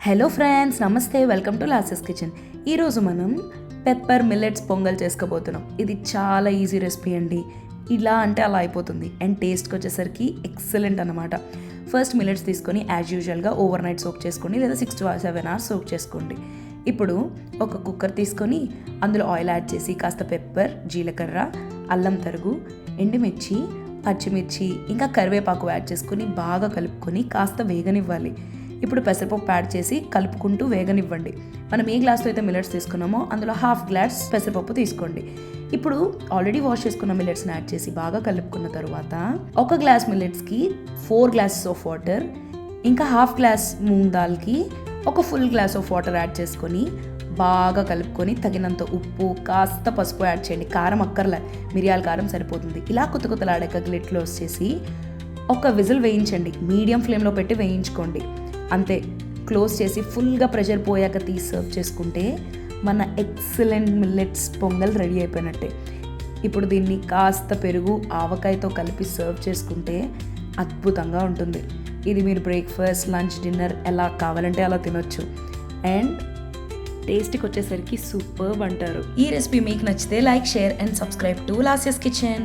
Hello friends, నమస్తే. Welcome to losses kitchen. ఈరోజు మనం పెప్పర్ మిల్లెట్స్ పొంగల్ చేసుకోబోతున్నాం. ఇది చాలా ఈజీ రెసిపీ అండి. ఇలా అంటే అలా అయిపోతుంది అండ్ టేస్ట్కి వచ్చేసరికి ఎక్సలెంట్ అనమాట. ఫస్ట్ మిల్లెట్స్ తీసుకొని యాజ్ యూజువల్గా ఓవర్ నైట్ సోక్ చేసుకోండి, లేదా 6 to 7 hours సోక్ చేసుకోండి. ఇప్పుడు ఒక కుక్కర్ తీసుకొని అందులో ఆయిల్ యాడ్ చేసి కాస్త పెప్పర్, జీలకర్ర, అల్లం తరుగు, ఎండుమిర్చి, పచ్చిమిర్చి ఇంకా కరివేపాకు యాడ్ చేసుకొని బాగా కలుపుకొని కాస్త వేగనివ్వాలి. ఇప్పుడు పెసరపప్పు యాడ్ చేసి కలుపుకుంటూ వేగనివ్వండి. మనం ఏ గ్లాస్తో అయితే మిల్లెట్స్ తీసుకున్నామో అందులో హాఫ్ గ్లాస్ పెసరపప్పు తీసుకోండి. ఇప్పుడు ఆల్రెడీ వాష్ చేసుకున్న మిల్లెట్స్ని యాడ్ చేసి బాగా కలుపుకున్న తర్వాత ఒక గ్లాస్ మిల్లెట్స్కి 4 glasses ఆఫ్ వాటర్, ఇంకా హాఫ్ గ్లాస్ మూంగ్ దాల్కి ఒక full glass of water add చేసుకొని బాగా కలుపుకొని తగినంత ఉప్పు, కాస్త పసుపు యాడ్ చేయండి. కారం అక్కర్లే, మిరియాల కారం సరిపోతుంది. ఇలా కొత్తలాడాక లిడ్ క్లోజ్ చేసి ఒక విజిల్ వేయించండి. మీడియం ఫ్లేమ్లో పెట్టి వేయించుకోండి. అంతే, క్లోజ్ చేసి ఫుల్గా ప్రెషర్ పోయాక తీసి సర్వ్ చేసుకుంటే మన ఎక్సలెంట్ మిల్లెట్స్ పొంగల్ రెడీ అయిపోయినట్టే. ఇప్పుడు దీన్ని కాస్త పెరుగు, ఆవకాయతో కలిపి సర్వ్ చేసుకుంటే అద్భుతంగా ఉంటుంది. ఇది మీరు బ్రేక్ఫాస్ట్, లంచ్, డిన్నర్ ఎలా కావాలంటే అలా తినొచ్చు అండ్ టేస్ట్కి వచ్చేసరికి సూపర్బ్ అంటారు. ఈ రెసిపీ మీకు నచ్చితే like, share and subscribe to losses kitchen.